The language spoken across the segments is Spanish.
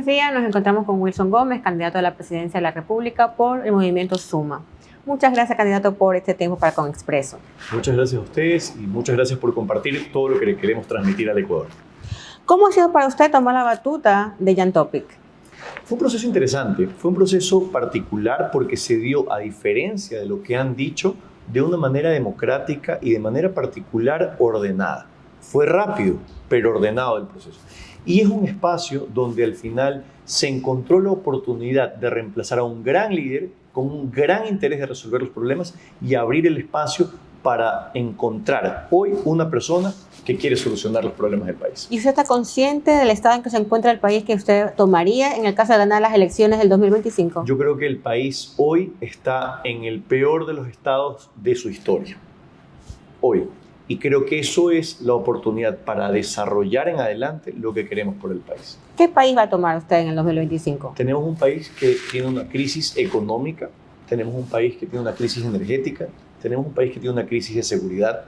buenos días. Nos encontramos con Wilson Gómez, candidato a la presidencia de la República por el movimiento Suma. Muchas gracias, candidato, por este tiempo para Conexpreso. Muchas gracias a ustedes y muchas gracias por compartir todo lo que le queremos transmitir al Ecuador. ¿Cómo ha sido para usted tomar la batuta de Yantopic? Fue un proceso interesante, fue un proceso particular porque se dio, a diferencia de lo que han dicho, de una manera democrática y de manera particular ordenada. Fue rápido, pero ordenado el proceso. Y es un espacio donde al final se encontró la oportunidad de reemplazar a un gran líder con un gran interés de resolver los problemas y abrir el espacio para encontrar hoy una persona que quiere solucionar los problemas del país. ¿Y usted está consciente del estado en que se encuentra el país que usted tomaría en el caso de ganar las elecciones del 2025? Yo creo que el país hoy está en el peor de los estados de su historia. Hoy. Y creo que eso es la oportunidad para desarrollar en adelante lo que queremos por el país. ¿Qué país va a tomar usted en el 2025? Tenemos un país que tiene una crisis económica, tenemos un país que tiene una crisis energética, tenemos un país que tiene una crisis de seguridad.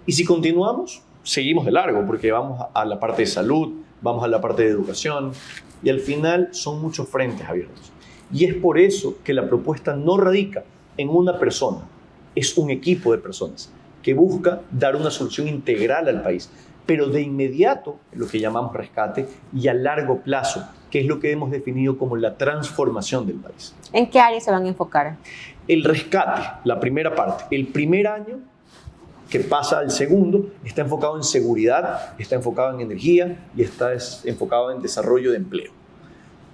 Y si continuamos, seguimos de largo, porque vamos a la parte de salud, vamos a la parte de educación, y al final son muchos frentes abiertos. Y es por eso que la propuesta no radica en una persona, es un equipo de personas que busca dar una solución integral al país, pero de inmediato, lo que llamamos rescate, y a largo plazo, que es lo que hemos definido como la transformación del país. ¿En qué áreas se van a enfocar? El rescate, la primera parte, el primer año que pasa al segundo, está enfocado en seguridad, está enfocado en energía y está enfocado en desarrollo de empleo.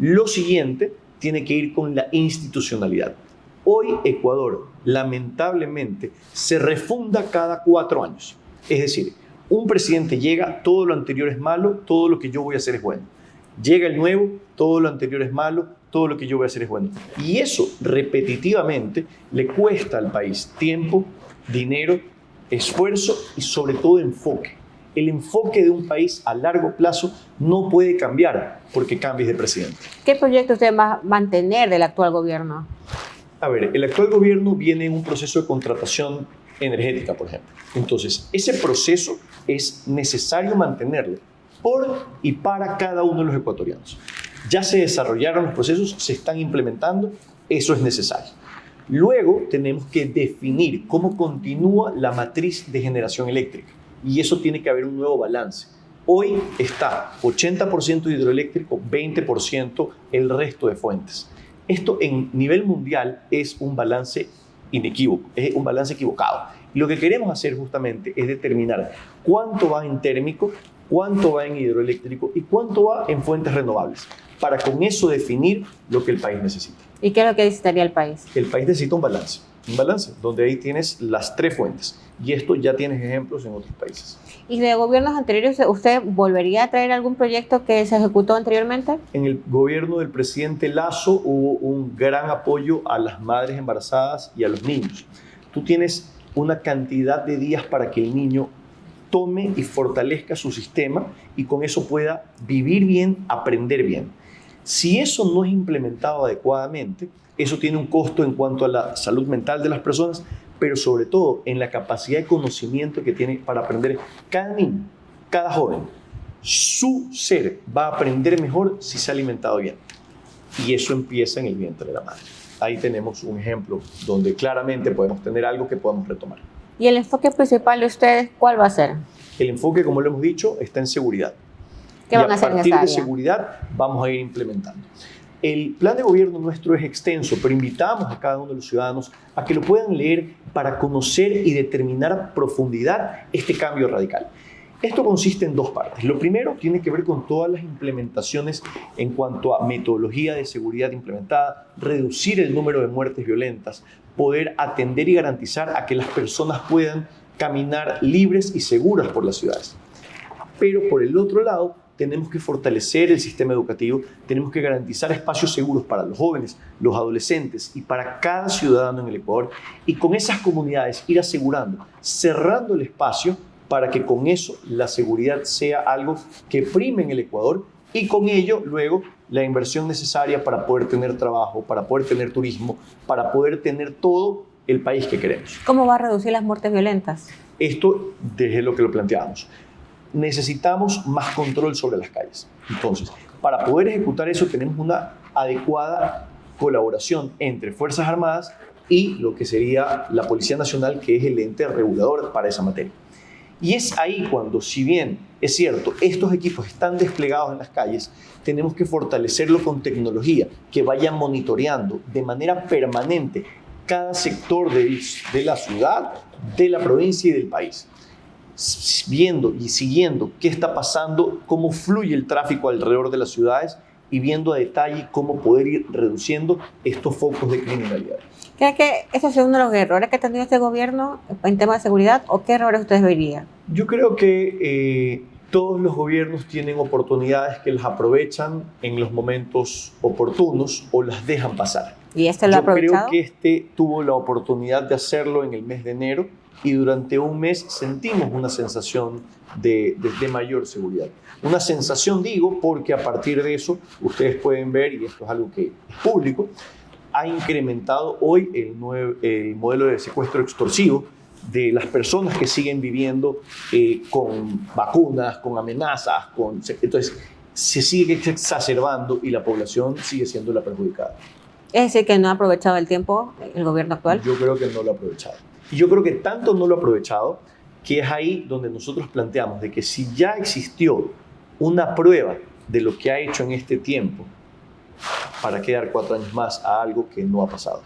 Lo siguiente tiene que ir con la institucionalidad. Hoy Ecuador, lamentablemente, se refunda cada 4 años. Es decir, un presidente llega, todo lo anterior es malo, todo lo que yo voy a hacer es bueno. Llega el nuevo, todo lo anterior es malo, todo lo que yo voy a hacer es bueno. Y eso repetitivamente le cuesta al país tiempo, dinero, esfuerzo y sobre todo enfoque. El enfoque de un país a largo plazo no puede cambiar porque cambies de presidente. ¿Qué proyecto usted va a mantener del actual gobierno? A ver, el actual gobierno viene en un proceso de contratación energética, por ejemplo. Entonces, ese proceso es necesario mantenerlo por y para cada uno de los ecuatorianos. Ya se desarrollaron los procesos, se están implementando, eso es necesario. Luego tenemos que definir cómo continúa la matriz de generación eléctrica y eso tiene que haber un nuevo balance. Hoy está 80% hidroeléctrico, 20% el resto de fuentes. Esto en nivel mundial es un balance inequívoco, es un balance equivocado. Y lo que queremos hacer justamente es determinar cuánto va en térmico, cuánto va en hidroeléctrico y cuánto va en fuentes renovables, para con eso definir lo que el país necesita. ¿Y qué es lo que necesitaría el país? El país necesita un balance donde ahí tienes las 3 fuentes. Y esto ya tienes ejemplos en otros países. ¿Y de gobiernos anteriores usted volvería a traer algún proyecto que se ejecutó anteriormente? En el gobierno del presidente Lasso hubo un gran apoyo a las madres embarazadas y a los niños. Tú tienes una cantidad de días para que el niño tome y fortalezca su sistema y con eso pueda vivir bien, aprender bien. Si eso no es implementado adecuadamente, eso tiene un costo en cuanto a la salud mental de las personas, pero sobre todo en la capacidad de conocimiento que tiene para aprender cada niño, cada joven. Su ser va a aprender mejor si se ha alimentado bien. Y eso empieza en el vientre de la madre. Ahí tenemos un ejemplo donde claramente podemos tener algo que podamos retomar. ¿Y el enfoque principal de ustedes cuál va a ser? El enfoque, como lo hemos dicho, está en seguridad. ¿Qué van a hacer en esa área? Y a partir de seguridad vamos a ir implementando. El plan de gobierno nuestro es extenso, pero invitamos a cada uno de los ciudadanos a que lo puedan leer para conocer y determinar a profundidad este cambio radical. Esto consiste en 2 partes. Lo primero tiene que ver con todas las implementaciones en cuanto a metodología de seguridad implementada, reducir el número de muertes violentas, poder atender y garantizar a que las personas puedan caminar libres y seguras por las ciudades. Pero por el otro lado, tenemos que fortalecer el sistema educativo, tenemos que garantizar espacios seguros para los jóvenes, los adolescentes y para cada ciudadano en el Ecuador y con esas comunidades ir asegurando, cerrando el espacio para que con eso la seguridad sea algo que prime en el Ecuador y con ello luego la inversión necesaria para poder tener trabajo, para poder tener turismo, para poder tener todo el país que queremos. ¿Cómo va a reducir las muertes violentas? Esto desde lo que lo planteábamos. Necesitamos más control sobre las calles. Entonces, Para poder ejecutar eso tenemos una adecuada colaboración entre Fuerzas Armadas y lo que sería la Policía Nacional, que es el ente regulador para esa materia. Y es ahí cuando, si bien es cierto, estos equipos están desplegados en las calles, tenemos que fortalecerlo con tecnología que vaya monitoreando de manera permanente cada sector de la ciudad, de la provincia y del país, viendo y siguiendo qué está pasando, cómo fluye el tráfico alrededor de las ciudades y viendo a detalle cómo poder ir reduciendo estos focos de criminalidad. ¿Cree que ese es uno de los errores que ha tenido este gobierno en temas de seguridad o qué errores ustedes verían? Yo creo que todos los gobiernos tienen oportunidades que las aprovechan en los momentos oportunos o las dejan pasar. ¿Y este lo ha aprovechado? Yo creo que este tuvo la oportunidad de hacerlo en el mes de enero y durante un mes sentimos una sensación de mayor seguridad. Una sensación, digo, porque a partir de eso ustedes pueden ver, y esto es algo que es público, ha incrementado hoy el modelo de secuestro extorsivo de las personas que siguen viviendo con vacunas, con amenazas, entonces se sigue exacerbando y la población sigue siendo la perjudicada. Es decir, que no ha aprovechado el tiempo el gobierno actual. Yo creo que no lo ha aprovechado. Y yo creo que tanto no lo ha aprovechado que es ahí donde nosotros planteamos de que si ya existió una prueba de lo que ha hecho en este tiempo, ¿para qué dar 4 años más a algo que no ha pasado?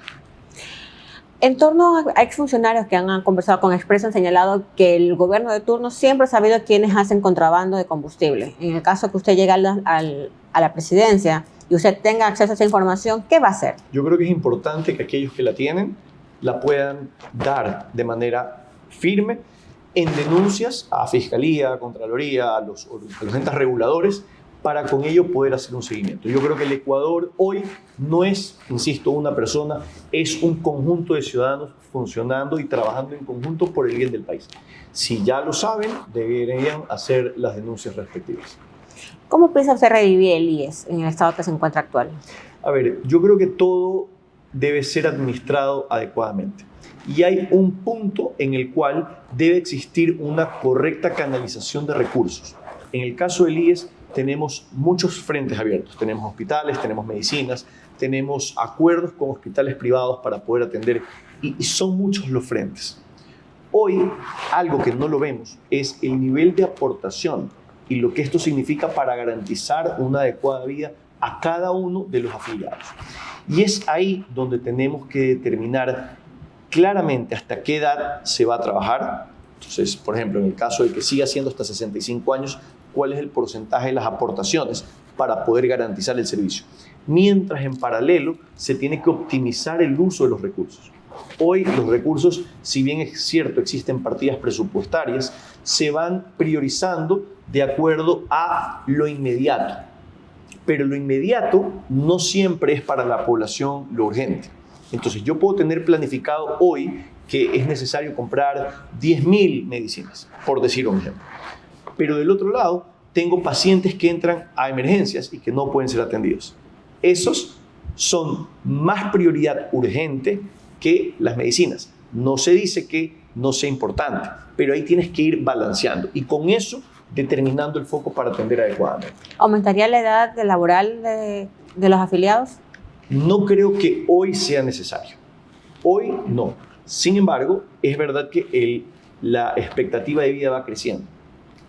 En torno a exfuncionarios que han conversado con Expreso, han señalado que el gobierno de turno siempre ha sabido quiénes hacen contrabando de combustible. En el caso que usted llegue a la presidencia y usted tenga acceso a esa información, ¿qué va a hacer? Yo creo que es importante que aquellos que la tienen la puedan dar de manera firme en denuncias a Fiscalía, a Contraloría, a los entes reguladores, para con ello poder hacer un seguimiento. Yo creo que el Ecuador hoy no es, insisto, una persona, es un conjunto de ciudadanos funcionando y trabajando en conjunto por el bien del país. Si ya lo saben, deberían hacer las denuncias respectivas. ¿Cómo piensa usted revivir el IES en el estado que se encuentra actual? A ver, yo creo que todo debe ser administrado adecuadamente. Y hay un punto en el cual debe existir una correcta canalización de recursos. En el caso del IES, tenemos muchos frentes abiertos. Tenemos hospitales, tenemos medicinas, tenemos acuerdos con hospitales privados para poder atender y son muchos los frentes. Hoy, algo que no lo vemos es el nivel de aportación y lo que esto significa para garantizar una adecuada vida a cada uno de los afiliados. Y es ahí donde tenemos que determinar claramente hasta qué edad se va a trabajar. Entonces, por ejemplo, en el caso de que siga siendo hasta 65 años, cuál es el porcentaje de las aportaciones para poder garantizar el servicio. Mientras en paralelo se tiene que optimizar el uso de los recursos. Hoy los recursos, si bien es cierto existen partidas presupuestarias, se van priorizando de acuerdo a lo inmediato. Pero lo inmediato no siempre es para la población lo urgente. Entonces yo puedo tener planificado hoy que es necesario comprar 10.000 medicinas, por decir un ejemplo. Pero del otro lado, tengo pacientes que entran a emergencias y que no pueden ser atendidos. Esos son más prioridad urgente que las medicinas. No se dice que no sea importante, pero ahí tienes que ir balanceando y con eso determinando el foco para atender adecuadamente. ¿Aumentaría la edad laboral de los afiliados? No creo que hoy sea necesario. Hoy no. Sin embargo, es verdad que la expectativa de vida va creciendo.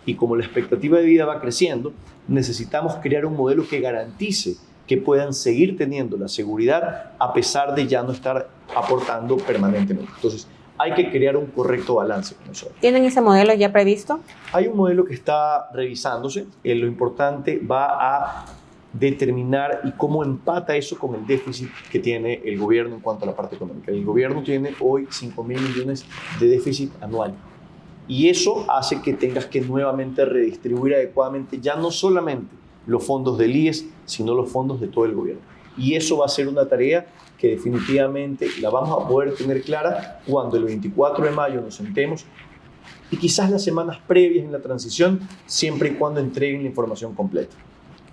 Y como la expectativa de vida va creciendo, necesitamos crear un modelo que garantice que puedan seguir teniendo la seguridad a pesar de ya no estar aportando permanentemente. Entonces, hay que crear un correcto balance con eso. ¿Tienen ese modelo ya previsto? Hay un modelo que está revisándose. Lo importante va a determinar y cómo empata eso con el déficit que tiene el gobierno en cuanto a la parte económica. El gobierno tiene hoy 5.000 millones de déficit anual. Y eso hace que tengas que nuevamente redistribuir adecuadamente ya no solamente los fondos del IES, sino los fondos de todo el gobierno. Y eso va a ser una tarea que definitivamente la vamos a poder tener clara cuando el 24 de mayo nos sentemos y quizás las semanas previas en la transición, siempre y cuando entreguen la información completa.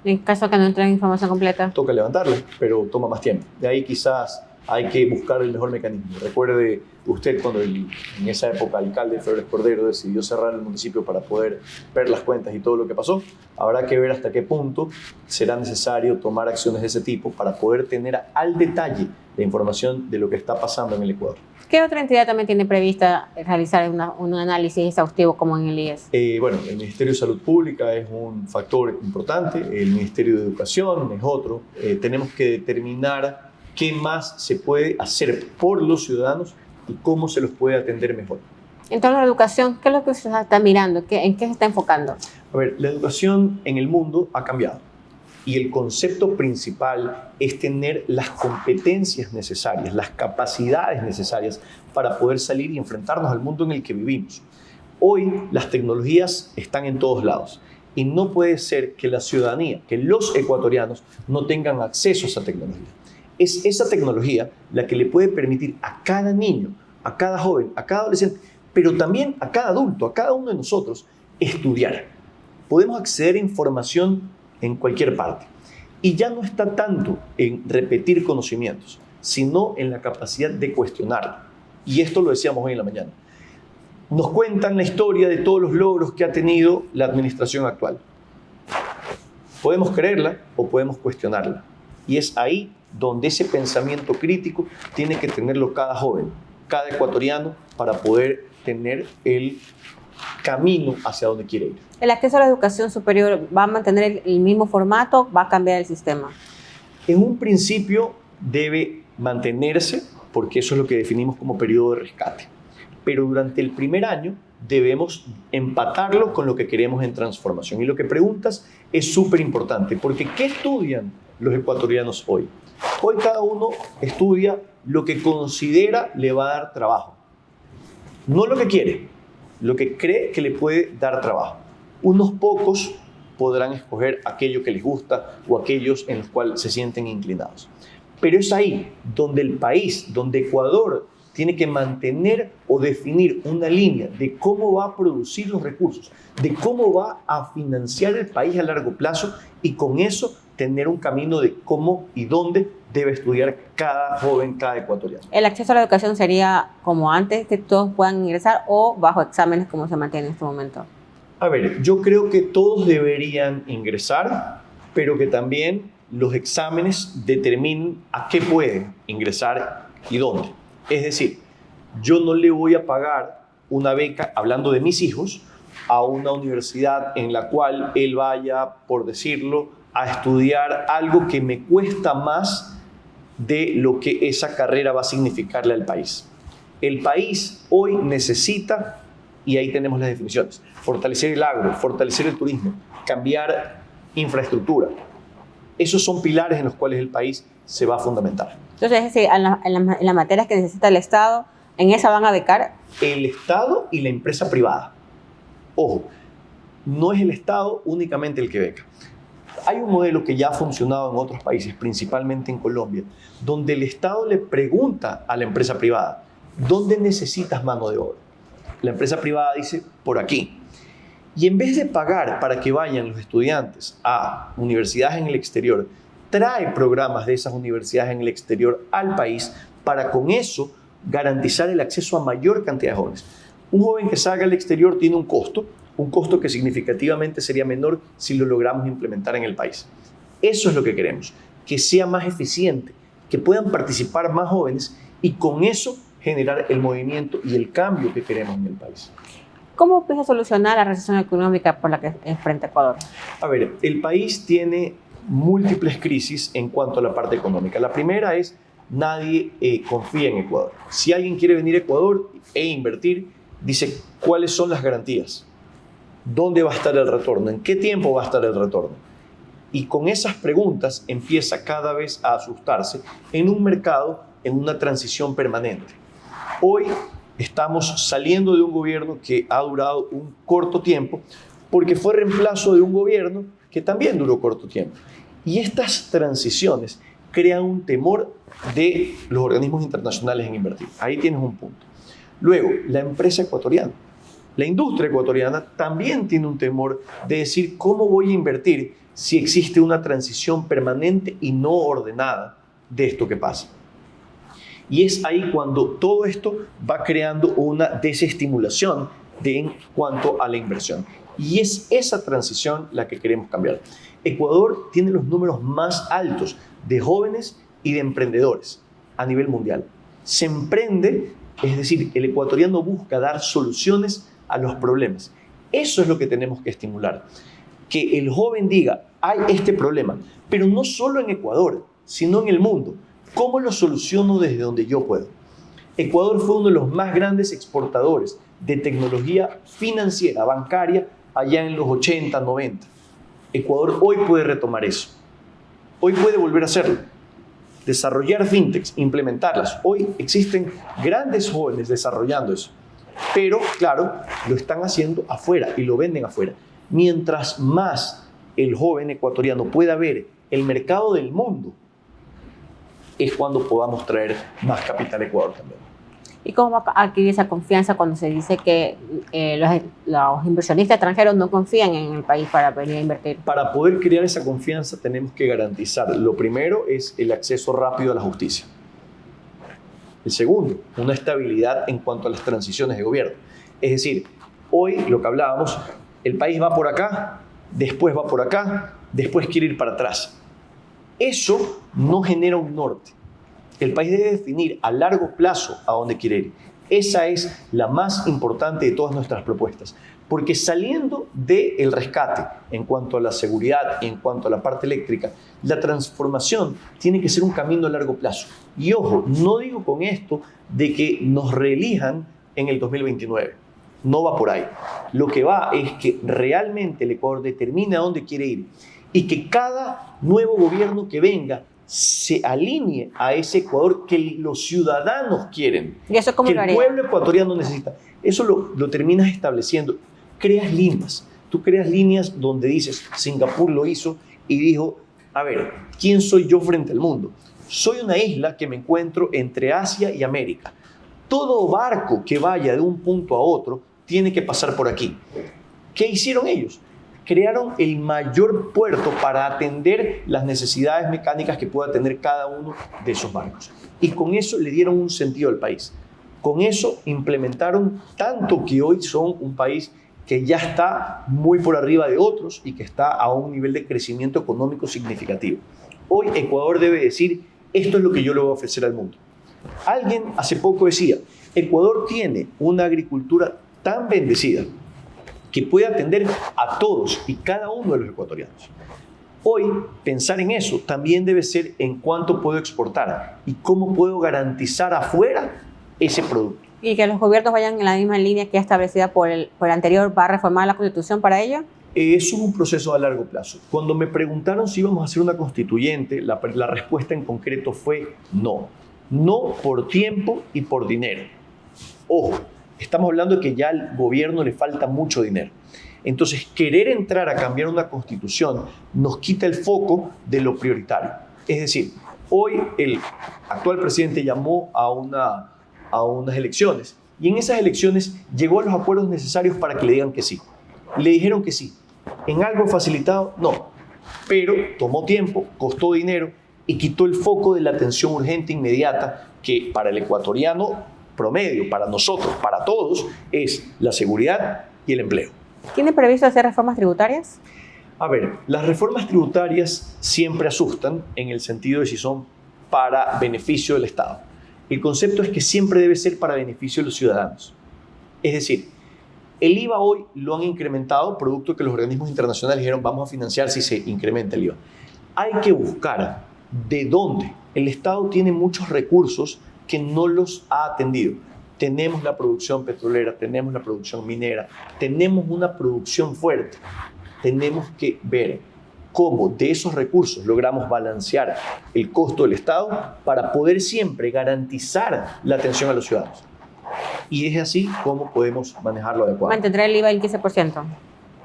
En caso que no entreguen información completa. Toca levantarla, pero toma más tiempo. De ahí quizás hay que buscar el mejor mecanismo. Recuerde usted cuando en esa época el alcalde Flores Cordero decidió cerrar el municipio para poder ver las cuentas y todo lo que pasó. Habrá que ver hasta qué punto será necesario tomar acciones de ese tipo para poder tener al detalle la información de lo que está pasando en el Ecuador. ¿Qué otra entidad también tiene prevista realizar un análisis exhaustivo como en el IES? Bueno, el Ministerio de Salud Pública es un factor importante, el Ministerio de Educación es otro. Tenemos que determinar qué más se puede hacer por los ciudadanos y cómo se los puede atender mejor. En torno a la educación, ¿qué es lo que usted está mirando? ¿En qué se está enfocando? A ver, la educación en el mundo ha cambiado y el concepto principal es tener las competencias necesarias, las capacidades necesarias para poder salir y enfrentarnos al mundo en el que vivimos. Hoy las tecnologías están en todos lados y no puede ser que la ciudadanía, que los ecuatorianos no tengan acceso a esa tecnología. Es esa tecnología la que le puede permitir a cada niño, a cada joven, a cada adolescente, pero también a cada adulto, a cada uno de nosotros, estudiar. Podemos acceder a información en cualquier parte. Y ya no está tanto en repetir conocimientos, sino en la capacidad de cuestionarlo. Y esto lo decíamos hoy en la mañana. Nos cuentan la historia de todos los logros que ha tenido la administración actual. Podemos creerla o podemos cuestionarla. Y es ahí donde ese pensamiento crítico tiene que tenerlo cada joven, cada ecuatoriano, para poder tener el camino hacia donde quiere ir. ¿El acceso a la educación superior va a mantener el mismo formato? ¿Va a cambiar el sistema? En un principio debe mantenerse, porque eso es lo que definimos como periodo de rescate. Pero durante el primer año debemos empatarlo con lo que queremos en transformación. Y lo que preguntas es súper importante, porque ¿qué estudian los ecuatorianos hoy? Hoy cada uno estudia lo que considera le va a dar trabajo. No lo que quiere, lo que cree que le puede dar trabajo. Unos pocos podrán escoger aquello que les gusta o aquellos en los cuales se sienten inclinados. Pero es ahí donde el país, donde Ecuador tiene que mantener o definir una línea de cómo va a producir los recursos, de cómo va a financiar el país a largo plazo y con eso tener un camino de cómo y dónde debe estudiar cada joven, cada ecuatoriano. ¿El acceso a la educación sería como antes, que todos puedan ingresar, o bajo exámenes como se mantiene en este momento? A ver, yo creo que todos deberían ingresar, pero que también los exámenes determinen a qué pueden ingresar y dónde. Es decir, yo no le voy a pagar una beca, hablando de mis hijos, a una universidad en la cual él vaya, por decirlo, a estudiar algo que me cuesta más de lo que esa carrera va a significarle al país. El país hoy necesita, y ahí tenemos las definiciones, fortalecer el agro, fortalecer el turismo, cambiar infraestructura. Esos son pilares en los cuales el país se va a fundamentar. Entonces, es decir, en las materias que necesita el Estado, ¿en esa van a becar? El Estado y la empresa privada. Ojo, no es el Estado únicamente el que beca. Hay un modelo que ya ha funcionado en otros países, principalmente en Colombia, donde el Estado le pregunta a la empresa privada, ¿dónde necesitas mano de obra? La empresa privada dice, por aquí. Y en vez de pagar para que vayan los estudiantes a universidades en el exterior, trae programas de esas universidades en el exterior al país para con eso garantizar el acceso a mayor cantidad de jóvenes. Un joven que salga al exterior tiene un costo que significativamente sería menor si lo logramos implementar en el país. Eso es lo que queremos, que sea más eficiente, que puedan participar más jóvenes y con eso generar el movimiento y el cambio que queremos en el país. ¿Cómo piensa solucionar la recesión económica por la que enfrenta Ecuador? A ver, el país tiene múltiples crisis en cuanto a la parte económica. La primera es, nadie confía en Ecuador. Si alguien quiere venir a Ecuador e invertir, dice, ¿cuáles son las garantías? ¿Dónde va a estar el retorno? ¿En qué tiempo va a estar el retorno? Y con esas preguntas empieza cada vez a asustarse en un mercado en una transición permanente. Hoy estamos saliendo de un gobierno que ha durado un corto tiempo porque fue reemplazo de un gobierno que también duró corto tiempo. Y estas transiciones crean un temor de los organismos internacionales en invertir. Ahí tienes un punto. Luego, la empresa ecuatoriana. La industria ecuatoriana también tiene un temor de decir cómo voy a invertir si existe una transición permanente y no ordenada de esto que pasa. Y es ahí cuando todo esto va creando una desestimulación en cuanto a la inversión. Y es esa transición la que queremos cambiar. Ecuador tiene los números más altos de jóvenes y de emprendedores a nivel mundial. Se emprende, es decir, el ecuatoriano busca dar soluciones a los problemas. Eso es lo que tenemos que estimular. Que el joven diga, hay este problema, pero no solo en Ecuador, sino en el mundo. ¿Cómo lo soluciono desde donde yo puedo? Ecuador fue uno de los más grandes exportadores de tecnología financiera, bancaria, allá en los 80, 90. Ecuador hoy puede retomar eso. Hoy puede volver a hacerlo. Desarrollar fintechs, implementarlas. Hoy existen grandes jóvenes desarrollando eso. Pero, claro, lo están haciendo afuera y lo venden afuera. Mientras más el joven ecuatoriano pueda ver el mercado del mundo, es cuando podamos traer más capital a Ecuador también. ¿Y cómo va a adquirir esa confianza cuando se dice que los inversionistas extranjeros no confían en el país para venir a invertir? Para poder crear esa confianza tenemos que garantizar, lo primero es el acceso rápido a la justicia. El segundo, una estabilidad en cuanto a las transiciones de gobierno. Es decir, hoy lo que hablábamos, el país va por acá, después va por acá, después quiere ir para atrás. Eso no genera un norte. El país debe definir a largo plazo a dónde quiere ir. Esa es la más importante de todas nuestras propuestas. Porque saliendo del rescate en cuanto a la seguridad y en cuanto a la parte eléctrica, la transformación tiene que ser un camino a largo plazo. Y ojo, no digo con esto de que nos reelijan en el 2029. No va por ahí. Lo que va es que realmente el Ecuador determine a dónde quiere ir y que cada nuevo gobierno que venga se alinee a ese Ecuador que los ciudadanos quieren, ¿Y eso cómo que lo el haría? pueblo ecuatoriano necesita. Eso lo terminas estableciendo. Creas líneas. Tú creas líneas donde dices, Singapur lo hizo y dijo, a ver, ¿quién soy yo frente al mundo? Soy una isla que me encuentro entre Asia y América. Todo barco que vaya de un punto a otro tiene que pasar por aquí. ¿Qué hicieron ellos? Crearon el mayor puerto para atender las necesidades mecánicas que pueda tener cada uno de esos barcos. Y con eso le dieron un sentido al país. Con eso implementaron tanto que hoy son un país que ya está muy por arriba de otros y que está a un nivel de crecimiento económico significativo. Hoy Ecuador debe decir, esto es lo que yo le voy a ofrecer al mundo. Alguien hace poco decía, Ecuador tiene una agricultura tan bendecida que puede atender a todos y cada uno de los ecuatorianos. Hoy, pensar en eso también debe ser en cuánto puedo exportar y cómo puedo garantizar afuera ese producto. ¿Y que los gobiernos vayan en la misma línea que establecida por el anterior? ¿Va a reformar la Constitución para ello? Eso es un proceso a largo plazo. Cuando me preguntaron si íbamos a hacer una constituyente, la respuesta en concreto fue no. No por tiempo y por dinero. Ojo, estamos hablando de que ya al gobierno le falta mucho dinero. Entonces, querer entrar a cambiar una constitución nos quita el foco de lo prioritario. Es decir, hoy el actual presidente llamó a unas elecciones y en esas elecciones llegó a los acuerdos necesarios para que le digan que sí. Le dijeron que sí. ¿En algo facilitado? No. Pero tomó tiempo, costó dinero y quitó el foco de la atención urgente inmediata que para el ecuatoriano promedio, para nosotros, para todos, es la seguridad y el empleo. ¿Tiene previsto hacer reformas tributarias? A ver, las reformas tributarias siempre asustan en el sentido de si son para beneficio del Estado. El concepto es que siempre debe ser para beneficio de los ciudadanos. Es decir, el IVA hoy lo han incrementado, producto que los organismos internacionales dijeron vamos a financiar si se incrementa el IVA. Hay que buscar de dónde. El Estado tiene muchos recursos que no los ha atendido. Tenemos la producción petrolera, tenemos la producción minera, tenemos una producción fuerte. Tenemos que ver cómo de esos recursos logramos balancear el costo del Estado para poder siempre garantizar la atención a los ciudadanos. Y es así como podemos manejarlo adecuadamente. ¿Mantendrá el IVA el 15%?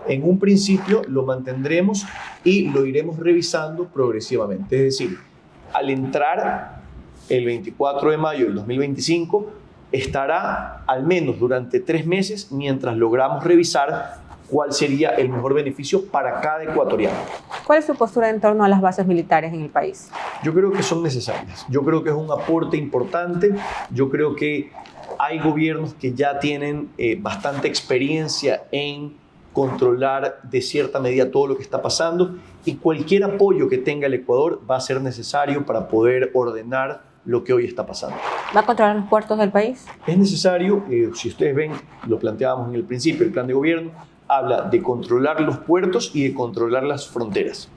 En un principio lo mantendremos y lo iremos revisando progresivamente. Es decir, al entrar el 24 de mayo del 2025, estará al menos durante 3 meses mientras logramos revisar cuál sería el mejor beneficio para cada ecuatoriano. ¿Cuál es su postura en torno a las bases militares en el país? Yo creo que son necesarias. Yo creo que es un aporte importante. Yo creo que hay gobiernos que ya tienen bastante experiencia en controlar de cierta medida todo lo que está pasando, y cualquier apoyo que tenga el Ecuador va a ser necesario para poder ordenar lo que hoy está pasando. ¿Va a controlar los puertos del país? Es necesario, si ustedes ven, lo planteábamos en el principio, el plan de gobierno habla de controlar los puertos y de controlar las fronteras.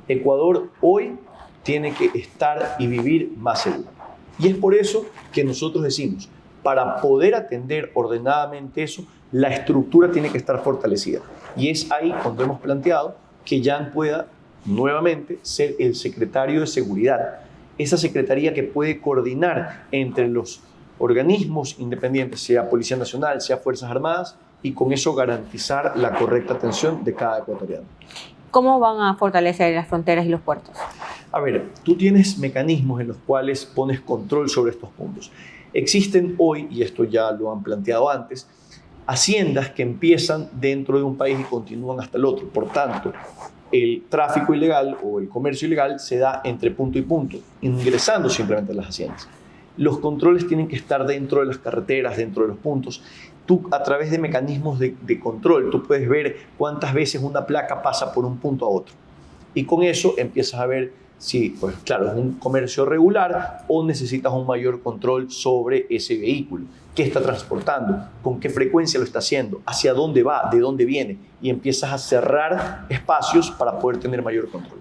Ecuador hoy tiene que estar y vivir más seguro. Y es por eso que nosotros decimos, para poder atender ordenadamente eso, la estructura tiene que estar fortalecida. Y es ahí cuando hemos planteado que Jan pueda nuevamente ser el secretario de Seguridad. Esa secretaría que puede coordinar entre los organismos independientes, sea Policía Nacional, sea Fuerzas Armadas, y con eso garantizar la correcta atención de cada ecuatoriano. ¿Cómo van a fortalecer las fronteras y los puertos? A ver, tú tienes mecanismos en los cuales pones control sobre estos puntos. Existen hoy, y esto ya lo han planteado antes, haciendas que empiezan dentro de un país y continúan hasta el otro. Por tanto, el tráfico ilegal o el comercio ilegal se da entre punto y punto, ingresando simplemente a las haciendas. Los controles tienen que estar dentro de las carreteras, dentro de los puntos. Tú, a través de mecanismos de control, tú puedes ver cuántas veces una placa pasa por un punto a otro. Y con eso empiezas a ver si, pues claro, es un comercio regular o necesitas un mayor control sobre ese vehículo. ¿Qué está transportando? ¿Con qué frecuencia lo está haciendo? ¿Hacia dónde va? ¿De dónde viene? Y empiezas a cerrar espacios para poder tener mayor control.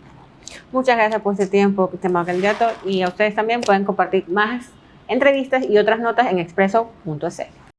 Muchas gracias por este tiempo, estimado candidato, y a ustedes también pueden compartir más entrevistas y otras notas en expreso.es.